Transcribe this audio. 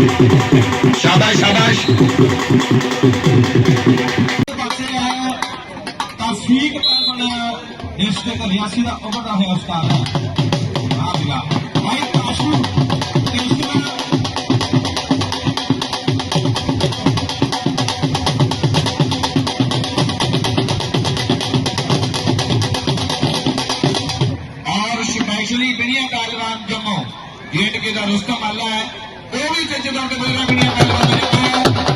शाबाश शाबाश तौफीक डिस्ट्रिक्ट रियासी का उभरता हुआ उस्ताद भाई काशू और स्पेशली बिनिया पहलवान जम्मू गेट के रुस्तम अल्लाह है वो भी जज दौड़ के बिनिया पहलवान